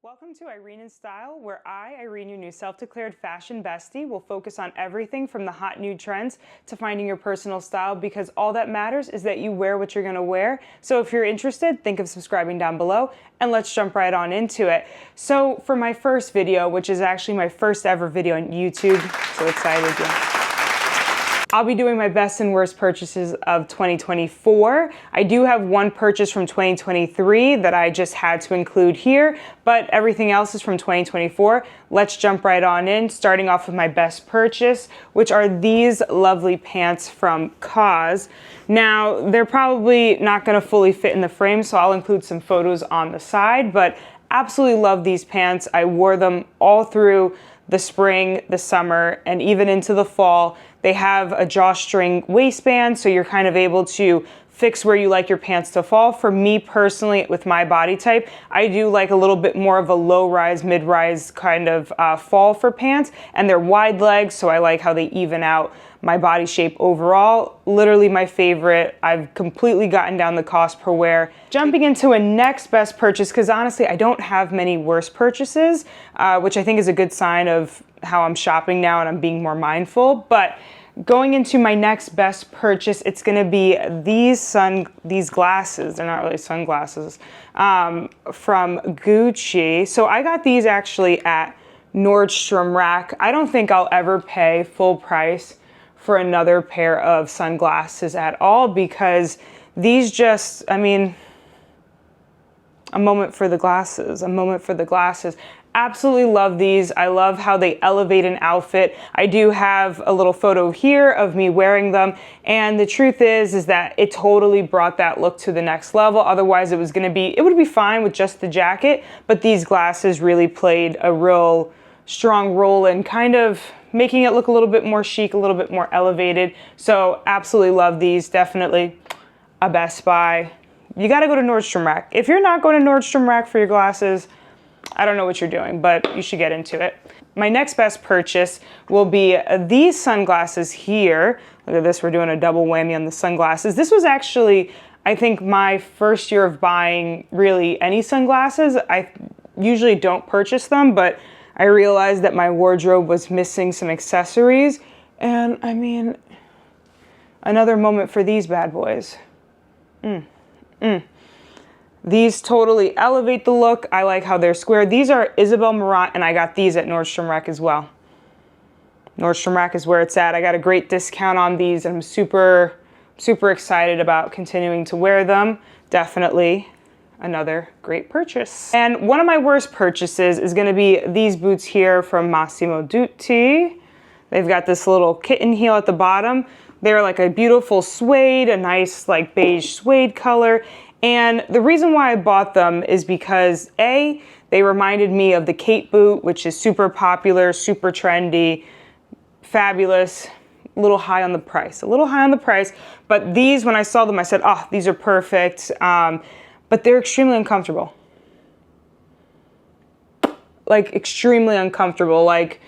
Welcome to Irene in Style, where I, Irene, your new self-declared fashion bestie, will focus on everything from the hot new trends to finding your personal style, because all that matters is that you wear what you're gonna wear. So if you're interested, think of subscribing down below, and let's jump right on into it. So for my first video, which is actually my first ever video on YouTube, so excited, yeah. I'll be doing my best and worst purchases of 2024. I do have one purchase from 2023 that I just had to include here, but everything else is from 2024. Let's jump right on in, starting off with my best purchase, which are these lovely pants from COS. Now, they're probably not gonna fully fit in the frame, so I'll include some photos on the side, but absolutely love these pants. I wore them all through the spring, the summer, and even into the fall. They have a drawstring waistband, so you're kind of able to fix where you like your pants to fall. For me personally, with my body type, I do like a little bit more of a low-rise, mid-rise kind of fall for pants, and they're wide legs, so I like how they even out my body shape overall. Literally my favorite. I've completely gotten down the cost per wear. Jumping into a next best purchase, because honestly, I don't have many worst purchases, which I think is a good sign of how I'm shopping now and I'm being more mindful. But going into my next best purchase, it's gonna be these glasses. They're not really sunglasses, from Gucci. So I got these actually at Nordstrom Rack. I don't think I'll ever pay full price for another pair of sunglasses at all, because these just, I mean, a moment for the glasses, a moment for the glasses. Absolutely love these. I love how they elevate an outfit. I do have a little photo here of me wearing them, and the truth is that it totally brought that look to the next level. Otherwise, it would be fine with just the jacket, but these glasses really played a real strong role in kind of making it look a little bit more chic, a little bit more elevated. So absolutely love these. Definitely a best buy. You got to go to Nordstrom Rack. If you're not going to Nordstrom Rack for your glasses, I don't know what you're doing, but you should get into it. My next best purchase will be these sunglasses here. Look at this, we're doing a double whammy on the sunglasses. This was actually, I think, my first year of buying really any sunglasses. I usually don't purchase them, but I realized that my wardrobe was missing some accessories. And I mean, another moment for these bad boys. These totally elevate the look. I like how they're square. These are Isabel Marant, and I got these at Nordstrom Rack as well. Nordstrom Rack is where it's at. I got a great discount on these, and I'm super, super excited about continuing to wear them. Definitely another great purchase. And one of my worst purchases is gonna be these boots here from Massimo Dutti. They've got this little kitten heel at the bottom. They're like a beautiful suede, a nice like beige suede color. And the reason why I bought them is because A, they reminded me of the Kate boot, which is super popular, super trendy, fabulous, a little high on the price, But these, when I saw them, I said, oh, these are perfect. But they're extremely uncomfortable. Like extremely uncomfortable. Like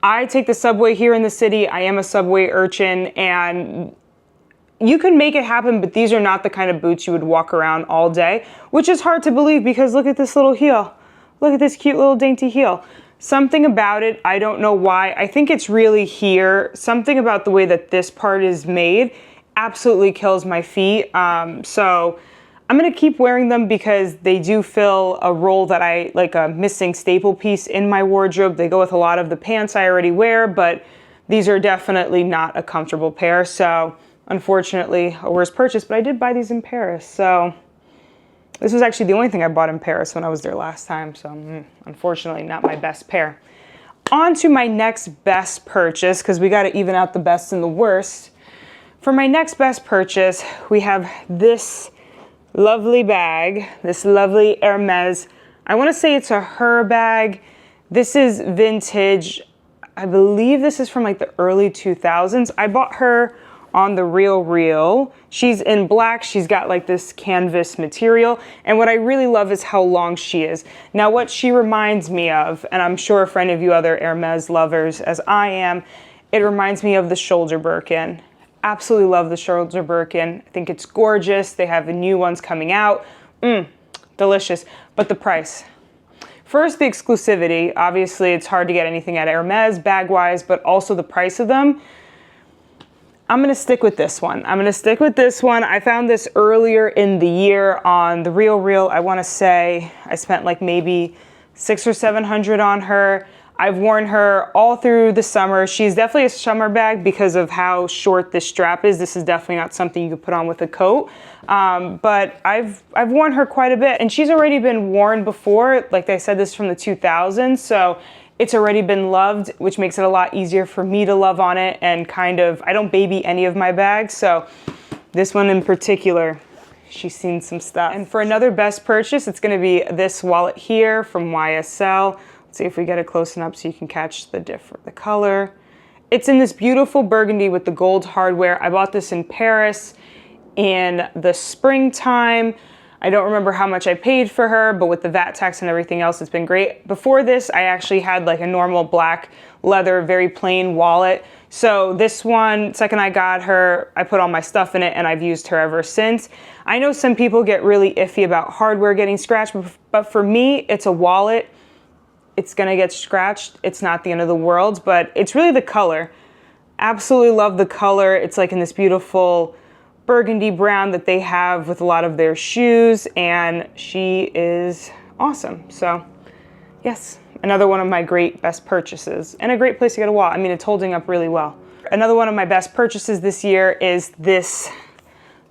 I take the subway here in the city. I am a subway urchin, and you can make it happen, but these are not the kind of boots you would walk around all day, which is hard to believe because look at this little heel. Look at this cute little dainty heel. Something about it, I don't know why. I think it's really here. Something about the way that this part is made absolutely kills my feet. So I'm gonna keep wearing them because they do fill a role that I, like a missing staple piece in my wardrobe. They go with a lot of the pants I already wear, but these are definitely not a comfortable pair. So unfortunately, a worse purchase, but I did buy these in Paris. So this was actually the only thing I bought in Paris when I was there last time. So unfortunately, not my best pair. On to my next best purchase, because we got to even out the best and the worst. For my next best purchase, we have this lovely bag, this lovely Hermes. I want to say it's a her bag. This is vintage. I believe this is from like the early 2000s. I bought her on the RealReal. She's in black. She's got like this canvas material. And what I really love is how long she is. Now what she reminds me of, and I'm sure for any of you other Hermes lovers as I am, it reminds me of the shoulder Birkin. Absolutely love the shoulder Birkin. I think it's gorgeous. They have the new ones coming out. Delicious. But the price. First, the exclusivity. Obviously, it's hard to get anything at Hermes bag-wise, but also the price of them. I'm gonna stick with this one. I found this earlier in the year on The RealReal. I wanna say I spent like maybe $600 or $700 on her. I've worn her all through the summer. She's definitely a summer bag because of how short this strap is. This is definitely not something you could put on with a coat. But I've worn her quite a bit, and she's already been worn before. Like I said, this is from the 2000s, so it's already been loved, which makes it a lot easier for me to love on it, and kind of, I don't baby any of my bags, so this one in particular, she's seen some stuff. And for another best purchase, it's gonna be this wallet here from YSL. Let's see if we get it close enough so you can catch the color. It's in this beautiful burgundy with the gold hardware. I bought this in Paris in the springtime. I don't remember how much I paid for her, but with the VAT tax and everything else, it's been great. Before this, I actually had like a normal black leather, very plain wallet. So this one, second I got her, I put all my stuff in it, and I've used her ever since. I know some people get really iffy about hardware getting scratched, but for me, it's a wallet. It's gonna get scratched. It's not the end of the world, but it's really the color. Absolutely love the color. It's like in this beautiful burgundy brown that they have with a lot of their shoes, and she is awesome. So yes, another one of my great best purchases, and a great place to get a wallet. I mean, it's holding up really well. Another one of my best purchases this year is this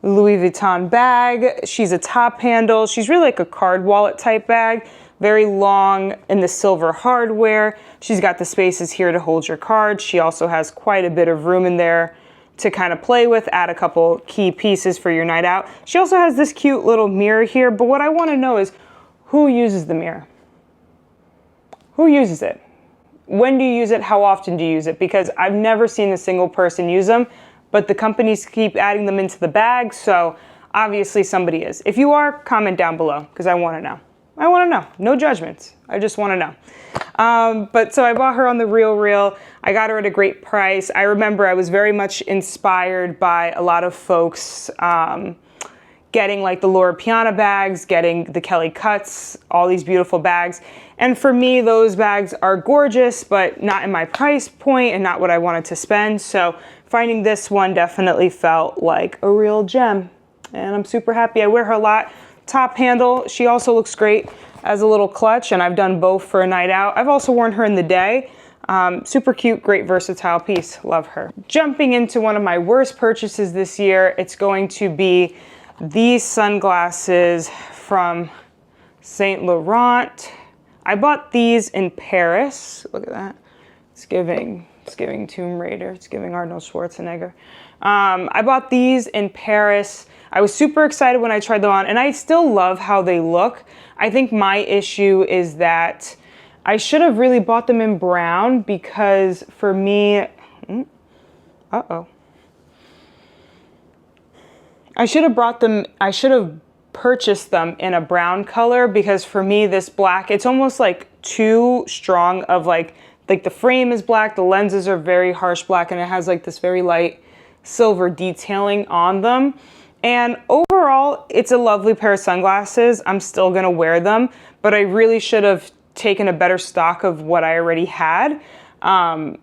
Louis Vuitton bag. She's a top handle. She's really like a card wallet type bag. Very long in the silver hardware. She's got the spaces here to hold your cards. She also has quite a bit of room in there to kind of play with, add a couple key pieces for your night out. She also has this cute little mirror here, but what I want to know is who uses the mirror? Who uses it? When do you use it? How often do you use it? Because I've never seen a single person use them, but the companies keep adding them into the bag, so obviously somebody is. If you are, comment down below, because I want to know. I want to know. No judgments. I just want to know. But so I bought her on The RealReal. I got her at a great price. I remember I was very much inspired by a lot of folks getting like the Loro Piana bags, getting the Kelly Cuts, all these beautiful bags. And for me, those bags are gorgeous, but not in my price point and not what I wanted to spend. So finding this one definitely felt like a real gem. And I'm super happy. I wear her a lot. Top handle. She also looks great as a little clutch, and I've done both for a night out. I've also worn her in the day. Super cute, great versatile piece. Love her. Jumping into one of my worst purchases this year, it's going to be these sunglasses from Saint Laurent. I bought these in Paris. Look at that. It's giving Tomb Raider. It's giving Arnold Schwarzenegger. I bought these in Paris. I was super excited when I tried them on, and I still love how they look. I think my issue is that I should have really bought them in brown, because for me, I should have purchased them in a brown color, because for me, this black, it's almost like too strong of like the frame is black, the lenses are very harsh black, and it has like this very light silver detailing on them. And overall, it's a lovely pair of sunglasses. I'm still gonna wear them, but I really should have taken a better stock of what I already had. I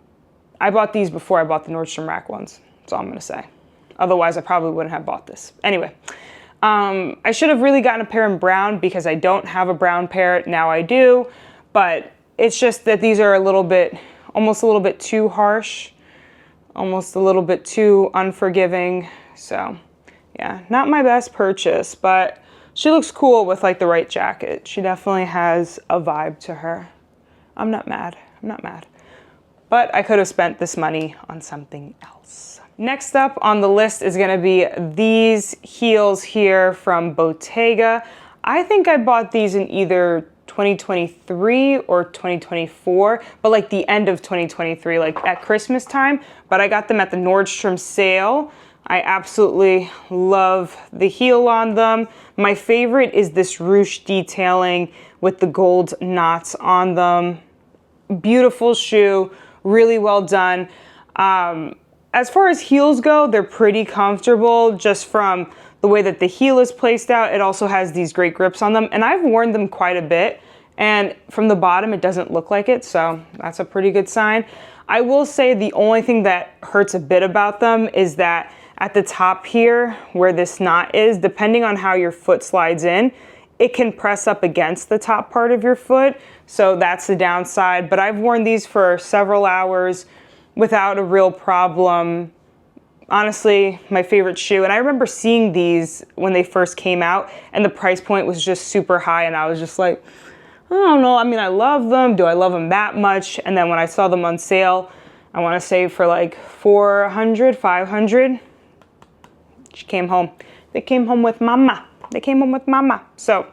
bought these before I bought the Nordstrom Rack ones. That's all I'm gonna say. Otherwise, I probably wouldn't have bought this. Anyway, I should have really gotten a pair in brown, because I don't have a brown pair. Now I do, but it's just that these are almost a little bit too harsh, almost a little bit too unforgiving. So yeah, not my best purchase, but she looks cool with like the right jacket. She definitely has a vibe to her. I'm not mad. But I could have spent this money on something else. Next up on the list is gonna be these heels here from Bottega. I think I bought these in either 2023 or 2024, but like the end of 2023, like at Christmas time, but I got them at the Nordstrom sale. I absolutely love the heel on them. My favorite is this ruche detailing with the gold knots on them. Beautiful shoe, really well done. As far as heels go, they're pretty comfortable just from the way that the heel is placed out. It also has these great grips on them, and I've worn them quite a bit, And from the bottom, it doesn't look like it, so that's a pretty good sign. I will say the only thing that hurts a bit about them is that at the top here, where this knot is, depending on how your foot slides in, it can press up against the top part of your foot. So that's the downside. But I've worn these for several hours without a real problem. Honestly, my favorite shoe. And I remember seeing these when they first came out, and the price point was just super high. And I was just like, I don't know. I mean, I love them. Do I love them that much? And then when I saw them on sale, I want to say for like 400, 500, she came home. They came home with mama. They came home with mama. So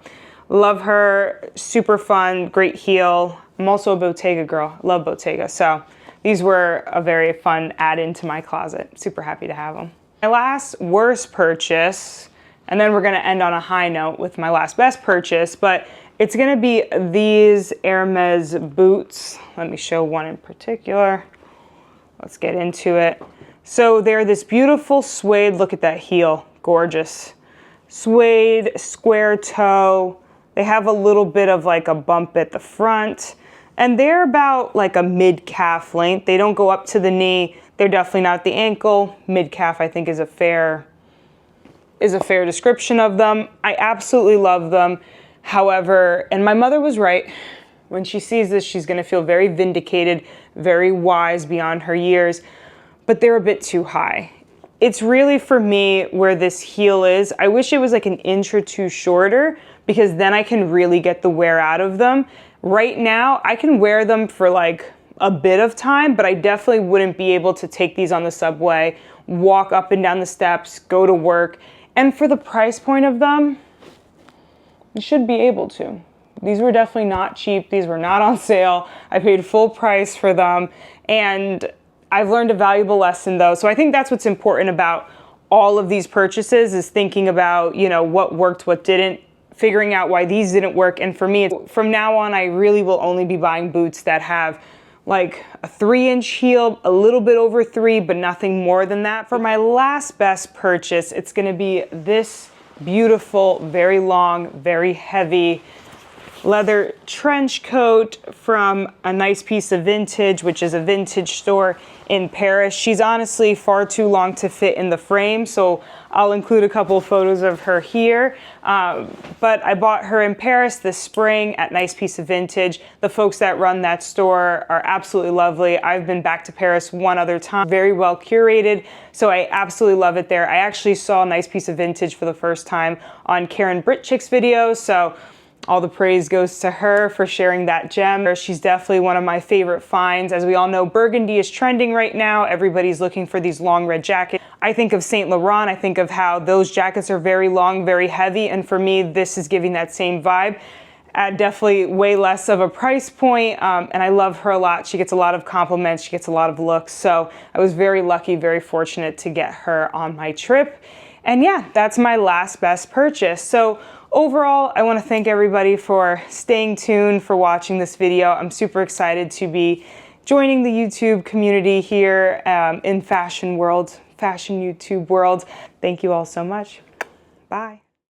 love her, super fun, great heel. I'm also a Bottega girl, love Bottega. So these were a very fun add-in to my closet. Super happy to have them. My last worst purchase, and then we're gonna end on a high note with my last best purchase, but it's gonna be these Hermes boots. Let me show one in particular. Let's get into it. So they're this beautiful suede, look at that heel, gorgeous. Suede, square toe. They have a little bit of like a bump at the front, and they're about like a mid-calf length. They don't go up to the knee. They're definitely not at the ankle. Mid-calf, I think, is a fair description of them. I absolutely love them. However, and my mother was right. When she sees this, she's gonna feel very vindicated, very wise beyond her years, but they're a bit too high. It's really, for me, where this heel is. I wish it was like an inch or two shorter, because then I can really get the wear out of them. Right now, I can wear them for like a bit of time, but I definitely wouldn't be able to take these on the subway, walk up and down the steps, go to work. And for the price point of them, you should be able to. These were definitely not cheap. These were not on sale. I paid full price for them, and I've learned a valuable lesson though. So I think that's what's important about all of these purchases, is thinking about, you know, what worked, what didn't, figuring out why these didn't work. And for me, from now on, I really will only be buying boots that have like a 3-inch heel, a little bit over 3, but nothing more than that. For my last best purchase, it's gonna be this beautiful, very long, very heavy leather trench coat from A Nice Piece of Vintage, which is a vintage store in Paris. She's honestly far too long to fit in the frame, so I'll include a couple of photos of her here. But I bought her in Paris this spring at Nice Piece of Vintage. The folks that run that store are absolutely lovely. I've been back to Paris one other time. Very well curated, so I absolutely love it there. I actually saw A Nice Piece of Vintage for the first time on Karen Britchick's video, so all the praise goes to her for sharing that gem. She's definitely one of my favorite finds. As we all know, burgundy is trending right now. Everybody's looking for these long red jackets. I think of Saint Laurent. I think of how those jackets are very long, very heavy. And for me, this is giving that same vibe at definitely way less of a price point. And I love her a lot. She gets a lot of compliments. She gets a lot of looks. So I was very lucky, very fortunate to get her on my trip. And yeah, that's my last best purchase. So overall, I want to thank everybody for staying tuned, for watching this video. I'm super excited to be joining the YouTube community here in fashion YouTube world. Thank you all so much. Bye.